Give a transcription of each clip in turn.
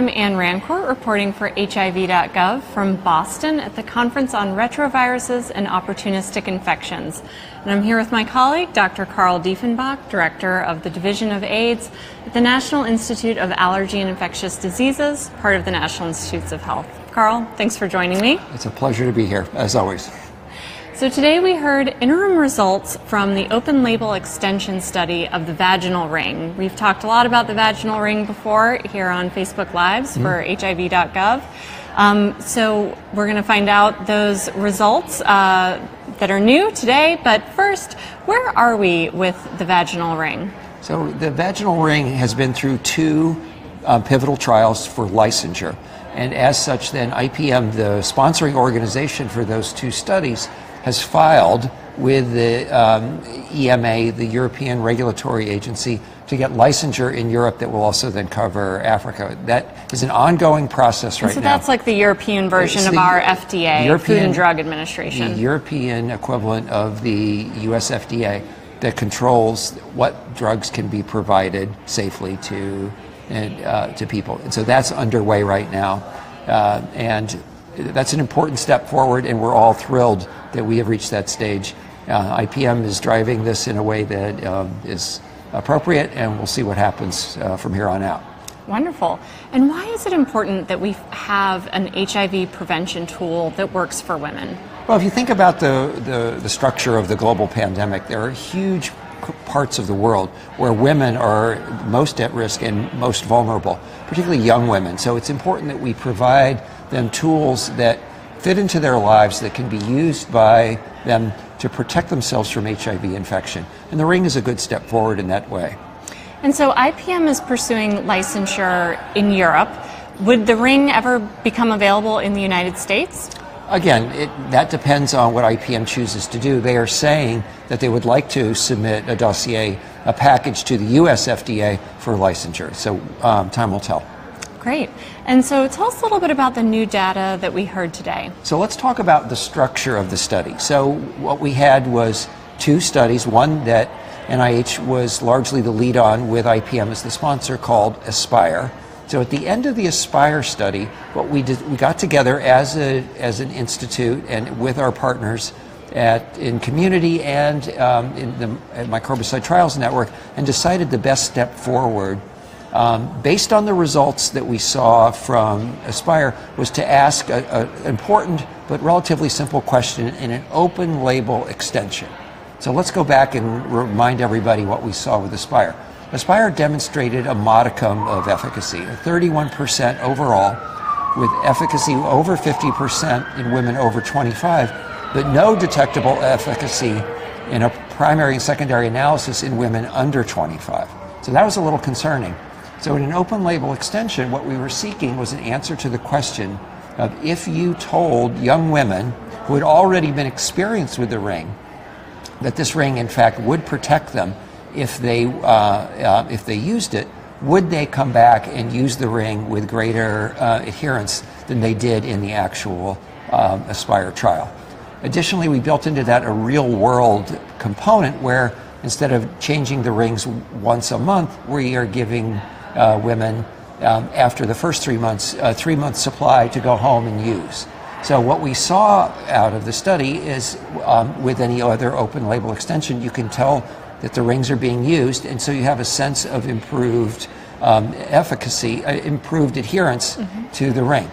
I'm Anne Rancourt reporting for HIV.gov from Boston at the Conference on Retroviruses and Opportunistic Infections. And I'm here with my colleague, Dr. Carl Dieffenbach, Director of the Division of AIDS at the National Institute of Allergy and Infectious Diseases, part of the National Institutes of Health. Carl, thanks for joining me. It's a pleasure to be here, as always. So today we heard interim results from the Openlabel extension study of the vaginal ring. We've talked a lot about the vaginal ring before here on Facebook Lives for HIV.gov. So we're going to find out those results that are new today. But first, where are we with the vaginal ring? So the vaginal ring has been through two pivotal trials for licensure. And as such, then IPM, the sponsoring organization for those two studies, has filed with the EMA, the European Regulatory Agency, to get licensure in Europe that will also then cover Africa. That is an ongoing process right now. So that's like the European version of our FDA, Food and Drug Administration. The European equivalent of the US FDA that controls what drugs can be provided safely to people. And so that's underway right now. And that's an important step forward, and we're all thrilled that we have reached that stage. IPM is driving this in a way that is appropriate, and we'll see what happens from here on out. Wonderful. And why is it important that we have an HIV prevention tool that works for women? Well, if you think about the structure of the global pandemic, there are huge parts of the world where women are most at risk and most vulnerable, particularly young women. So it's important that we provide them tools that fit into their lives that can be used by them to protect themselves from HIV infection. And the ring is a good step forward in that way. And so IPM is pursuing licensure in Europe. Would the ring ever become available in the United States? Again, that depends on what IPM chooses to do. They are saying that they would like to submit a dossier, a package to the US FDA for licensure. So time will tell. Great. And so tell us a little bit about the new data that we heard today. So let's talk about the structure of the study. So what we had was two studies, one that NIH was largely the lead on with IPM as the sponsor, called ASPIRE. So at the end of the ASPIRE study, what we did, we got together as an institute and with our partners in community and in the Microbicide Trials Network, and decided the best step forward based on the results that we saw from ASPIRE was to ask an important but relatively simple question in an open label extension. So let's go back and remind everybody what we saw with ASPIRE. ASPIRE demonstrated a modicum of efficacy, 31% overall, with efficacy over 50% in women over 25, but no detectable efficacy in a primary and secondary analysis in women under 25. So that was a little concerning. So in an open label extension, what we were seeking was an answer to the question of if you told young women who had already been experienced with the ring that this ring in fact would protect them if they used it, would they come back and use the ring with greater adherence than they did in the actual ASPIRE trial? Additionally, we built into that a real-world component where instead of changing the rings once a month, we are giving women after the first 3 months, 3 months supply to go home and use. So what we saw out of the study is with any other open label extension, you can tell that the rings are being used, and so you have a sense of improved efficacy, improved adherence to the ring.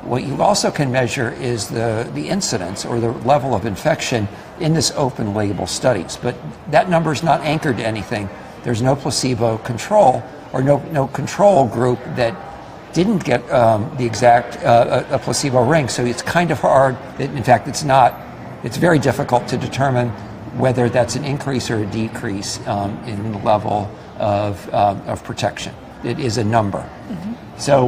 What you also can measure is the incidence or the level of infection in this open label studies, but that number is not anchored to anything. There's no placebo control or no control group that didn't get the exact a placebo ring, so it's kind of hard. In fact, it's very difficult to determine whether that's an increase or a decrease in the level of protection. It is a number. So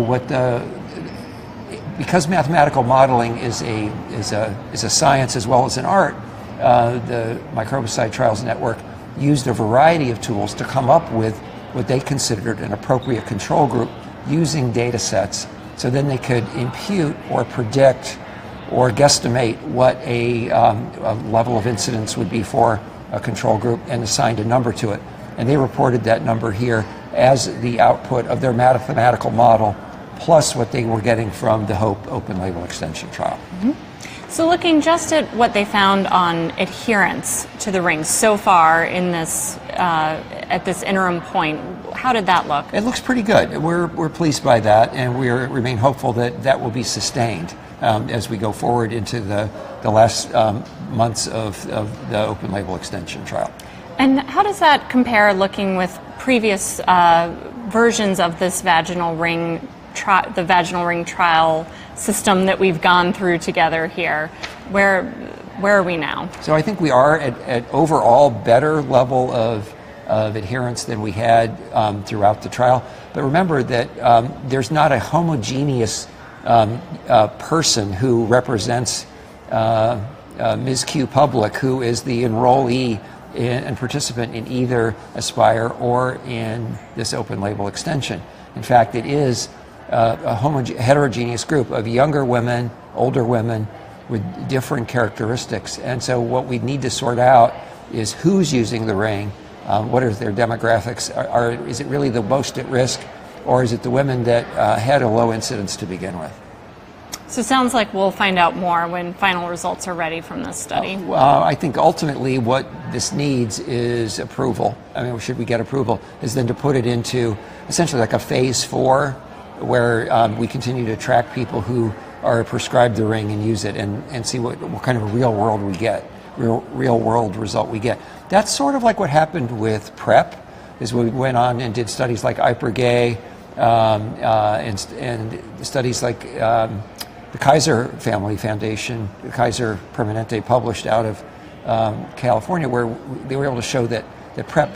because mathematical modeling is a science as well as an art, the Microbicide Trials Network used a variety of tools to come up with what they considered an appropriate control group using data sets, so then they could impute or predict or guesstimate what a level of incidence would be for a control group and assigned a number to it. And they reported that number here as the output of their mathematical model plus what they were getting from the HOPE open label extension trial. So looking just at what they found on adherence to the ring so far in this at this interim point, how did that look? It looks pretty good. We're pleased by that, and we remain hopeful that that will be sustained as we go forward into the last months of the open label extension trial. And how does that compare looking with previous versions of this vaginal ring the vaginal ring trial system that we've gone through together here? Where are we now? So I think we are at overall better level of adherence than we had throughout the trial. But remember that there's not a homogeneous person who represents Ms. Q Public, who is the enrollee and participant in either Aspire or in this open label extension. In fact, it is a heterogeneous group of younger women, older women with different characteristics. And so what we need to sort out is who's using the ring, what are their demographics, is it really the most at risk, or is it the women that had a low incidence to begin with? So it sounds like we'll find out more when final results are ready from this study. I think ultimately what this needs is approval. I mean, should we get approval, is then to put it into essentially like a phase 4, where we continue to track people who are prescribed the ring and use it, and see what kind of real world result we get. That's sort of like what happened with PrEP, is we went on and did studies like IPERGAY, and studies like the Kaiser Family Foundation, the Kaiser Permanente, published out of California, where they were able to show that PrEP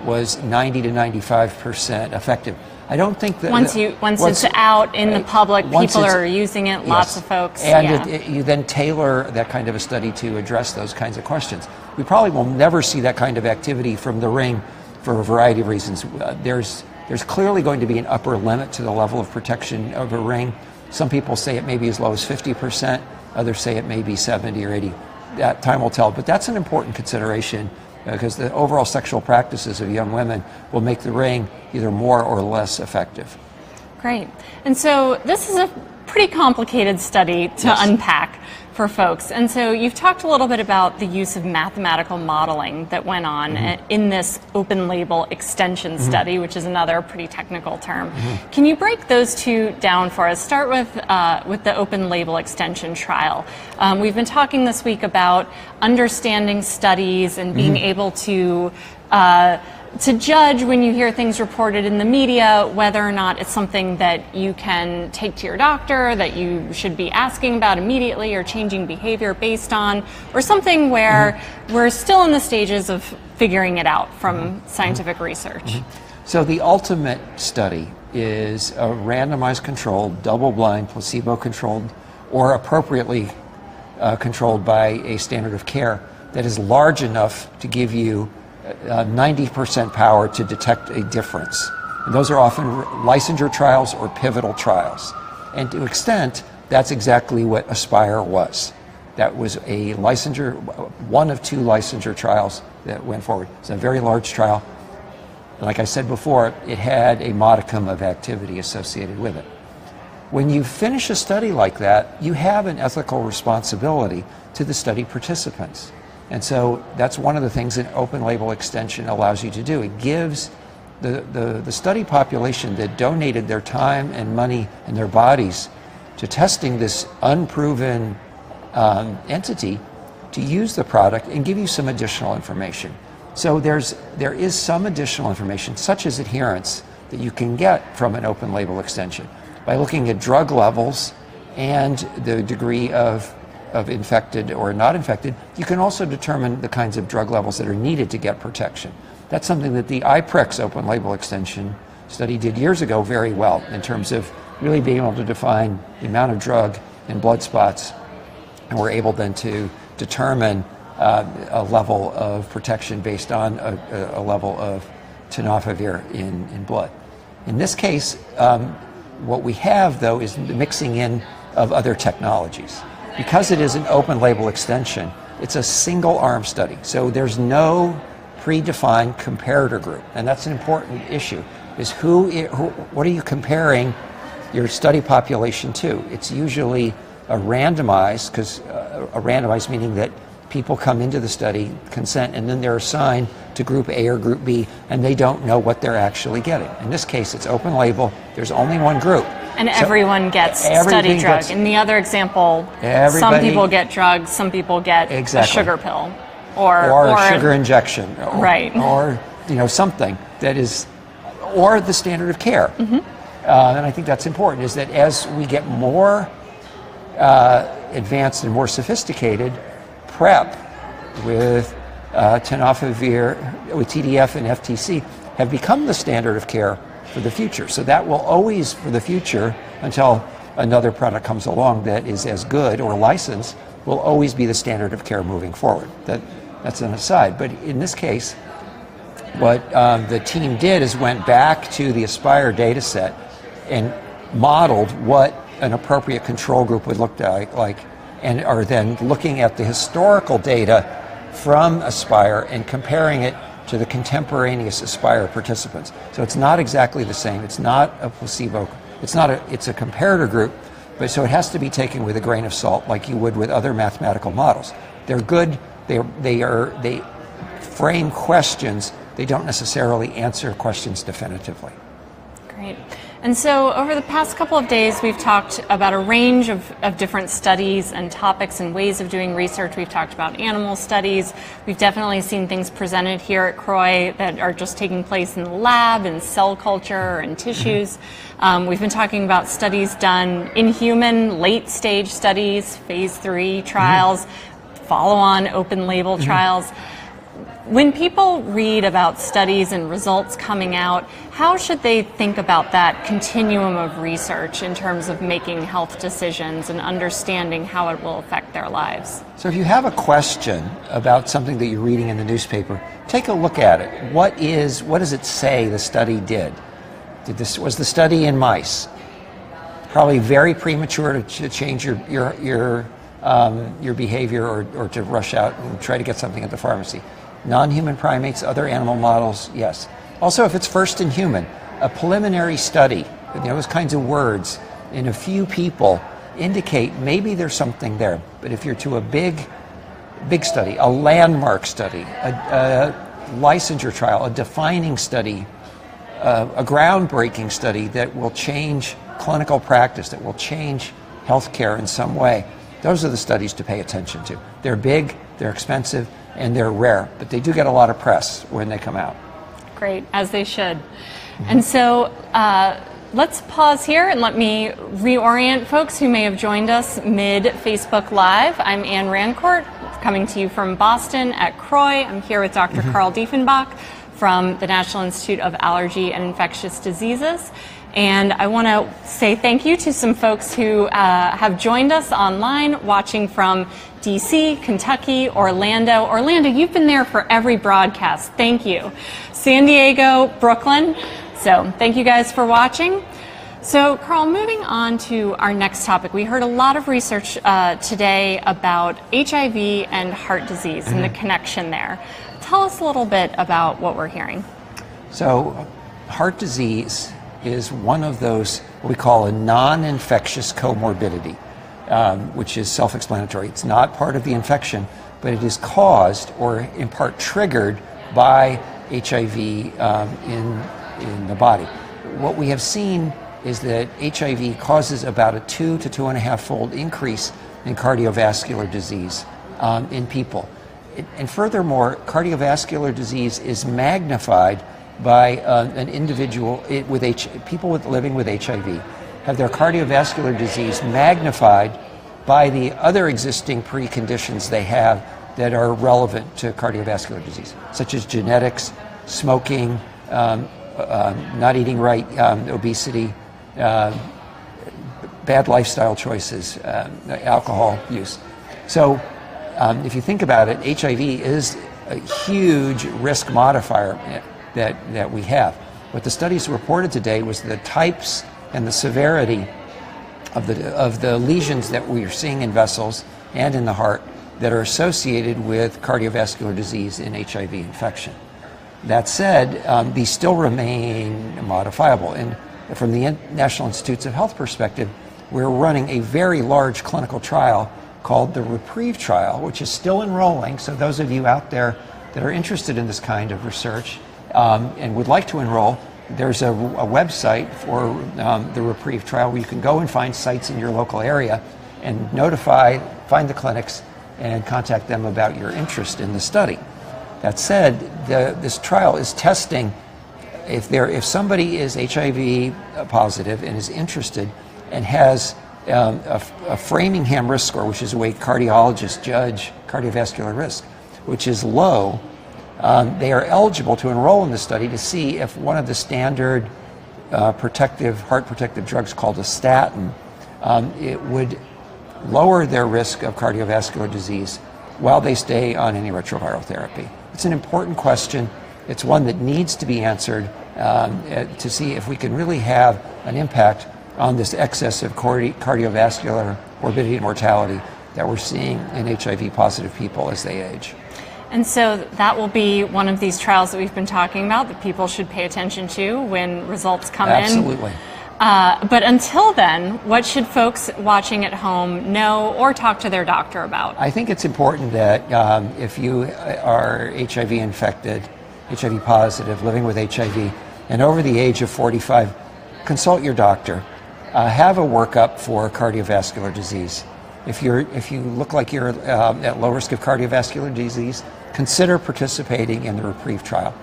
was 90 to 95% effective. I don't think that once it's out in the public, people are using it. Lots of folks, and you then tailor that kind of a study to address those kinds of questions. We probably will never see that kind of activity from the ring for a variety of reasons. There's clearly going to be an upper limit to the level of protection of a ring. Some people say it may be as low as 50%. Others say it may be 70 or 80. That time will tell. But that's an important consideration, because the overall sexual practices of young women will make the ring either more or less effective. Great. And so this is a pretty complicated study to unpack for folks. And so you've talked a little bit about the use of mathematical modeling that went on in this open label extension study, which is another pretty technical term. Can you break those two down for us? Start with the open label extension trial. We've been talking this week about understanding studies and being able to judge when you hear things reported in the media, whether or not it's something that you can take to your doctor, that you should be asking about immediately or changing behavior based on, or something where we're still in the stages of figuring it out from scientific research. So the ultimate study is a randomized controlled, double-blind, placebo-controlled, or appropriately controlled by a standard of care that is large enough to give you 90% power to detect a difference. And those are often licensure trials or pivotal trials. And to an extent, that's exactly what Aspire was. That was a licensure, one of 2 licensure trials that went forward. It's a very large trial. Like I said before, it had a modicum of activity associated with it. When you finish a study like that, you have an ethical responsibility to the study participants. And so that's one of the things that open label extension allows you to do. It gives the study population that donated their time and money and their bodies to testing this unproven entity to use the product and give you some additional information. So there is some additional information, such as adherence, that you can get from an open label extension by looking at drug levels and the degree of infected or not infected. You can also determine the kinds of drug levels that are needed to get protection. That's something that the IPREX open label extension study did years ago very well, in terms of really being able to define the amount of drug in blood spots, and we're able then to determine a level of protection based on a level of tenofovir in blood. In this case, what we have, though, is the mixing in of other technologies. Because it is an open label extension, it's a single arm study. So there's no predefined comparator group. And that's an important issue, is what are you comparing your study population too. It's usually a randomized, a randomized meaning that people come into the study, consent, and then they're assigned to group A or group B, and they don't know what they're actually getting. In this case, it's open label. There's only one group. And everyone gets study drug. In the other example, some people get drugs, some people get a sugar pill. Or a sugar injection. Right. Or something that is, or the standard of care. Mm-hmm. And I think that's important, is that as we get more advanced and more sophisticated, PrEP with tenofovir, with TDF and FTC have become the standard of care for the future. So that will always, for the future, until another product comes along that is as good or licensed, will always be the standard of care moving forward. That's an aside. But in this case, what the team did is went back to the Aspire data set and modeled what an appropriate control group would look like, and are then looking at the historical data from Aspire and comparing it to the contemporaneous Aspire participants. So it's not exactly the same. It's not a placebo. It's a comparator group, but so it has to be taken with a grain of salt, like you would with other mathematical models. They're good. They frame questions. They don't necessarily answer questions definitively. Great. And so over the past couple of days, we've talked about a range of different studies and topics and ways of doing research. We've talked about animal studies. We've definitely seen things presented here at CROI that are just taking place in the lab, in cell culture and tissues. We've been talking about studies done in human, late-stage studies, phase 3 trials, follow-on open-label trials. When people read about studies and results coming out, how should they think about that continuum of research in terms of making health decisions and understanding how it will affect their lives? So if you have a question about something that you're reading in the newspaper, take a look at it. What does it say the study did? Was the study in mice? Probably very premature to change your behavior or to rush out and try to get something at the pharmacy. Non-human primates, other animal models, yes. Also, if it's first in human, a preliminary study, those kinds of words in a few people indicate maybe there's something there. But if you're to a big study, a landmark study, a licensure trial, a defining study, a groundbreaking study that will change clinical practice, that will change healthcare in some way, those are the studies to pay attention to. They're big, they're expensive, and they're rare, but they do get a lot of press when they come out. Great, as they should. And so let's pause here and let me reorient folks who may have joined us mid-Facebook Live. I'm Anne Rancourt, coming to you from Boston at CROI. I'm here with Dr. Carl Dieffenbach from the National Institute of Allergy and Infectious Diseases. And I want to say thank you to some folks who have joined us online, watching from DC, Kentucky, Orlando. Orlando, you've been there for every broadcast. Thank you. San Diego, Brooklyn. So thank you guys for watching. So Carl, moving on to our next topic, we heard a lot of research today about HIV and heart disease and the connection there. Tell us a little bit about what we're hearing. So heart disease is one of those what we call a non-infectious comorbidity, which is self-explanatory. It's not part of the infection, but it is caused or in part triggered by HIV in the body. What we have seen is that HIV causes about a 2 to 2.5 fold increase in cardiovascular disease in people. And furthermore, cardiovascular disease is magnified by an individual people living with HIV have their cardiovascular disease magnified by the other existing preconditions they have that are relevant to cardiovascular disease, such as genetics, smoking, not eating right, obesity, bad lifestyle choices, alcohol use. So if you think about it, HIV is a huge risk modifier that we have. What the studies reported today was the types and the severity of the lesions that we are seeing in vessels and in the heart that are associated with cardiovascular disease in HIV infection. That said, these still remain modifiable. And from the National Institutes of Health perspective, we're running a very large clinical trial called the Reprieve trial, which is still enrolling. So those of you out there that are interested in this kind of research and would like to enroll, there's a website for the Reprieve trial where you can go and find sites in your local area and find the clinics and contact them about your interest in the study. That said, this trial is testing if somebody is HIV positive and is interested and has a Framingham risk score, which is the way cardiologists judge cardiovascular risk, which is low, they are eligible to enroll in the study to see if one of the standard heart protective drugs called a statin, it would lower their risk of cardiovascular disease while they stay on antiretroviral therapy. It's an important question. It's one that needs to be answered to see if we can really have an impact on this excess of cardiovascular morbidity and mortality that we're seeing in HIV-positive people as they age. And so that will be one of these trials that we've been talking about that people should pay attention to when results come in. Absolutely. But until then, what should folks watching at home know or talk to their doctor about? I think it's important that if you are HIV infected, HIV positive, living with HIV, and over the age of 45, consult your doctor. Have a workup for cardiovascular disease. If you look like you're at low risk of cardiovascular disease, consider participating in the Reprieve trial.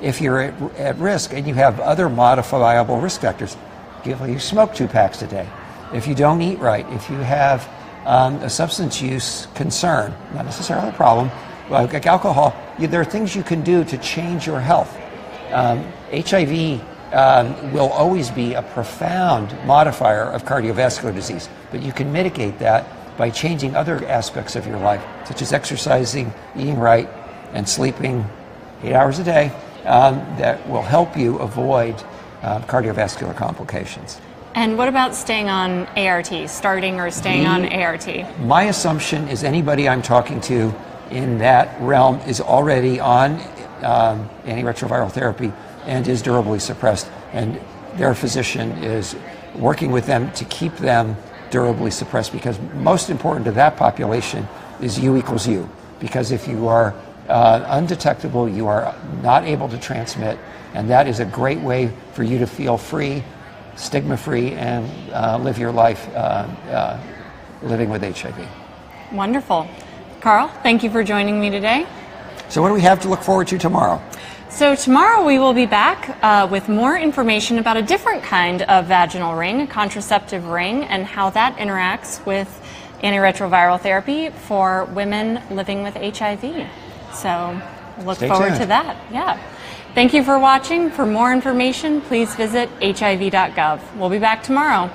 If you're at risk and you have other modifiable risk factors, you smoke 2 packs a day. If you don't eat right, if you have a substance use concern, not necessarily a problem, like alcohol, there are things you can do to change your health. HIV will always be a profound modifier of cardiovascular disease, but you can mitigate that by changing other aspects of your life, such as exercising, eating right, and sleeping 8 hours a day, that will help you avoid cardiovascular complications. And what about staying on ART, starting or staying on ART? My assumption is anybody I'm talking to in that realm is already on antiretroviral therapy and is durably suppressed, and their physician is working with them to keep them durably suppressed, because most important to that population is U equals U. Because if you are undetectable, you are not able to transmit, and that is a great way for you to feel free, stigma-free, and live your life living with HIV. Wonderful. Carl, thank you for joining me today. So what do we have to look forward to tomorrow? So tomorrow we will be back with more information about a different kind of vaginal ring, a contraceptive ring, and how that interacts with antiretroviral therapy for women living with HIV. So look forward to that. Yeah. Thank you for watching. For more information, please visit hiv.gov. We'll be back tomorrow.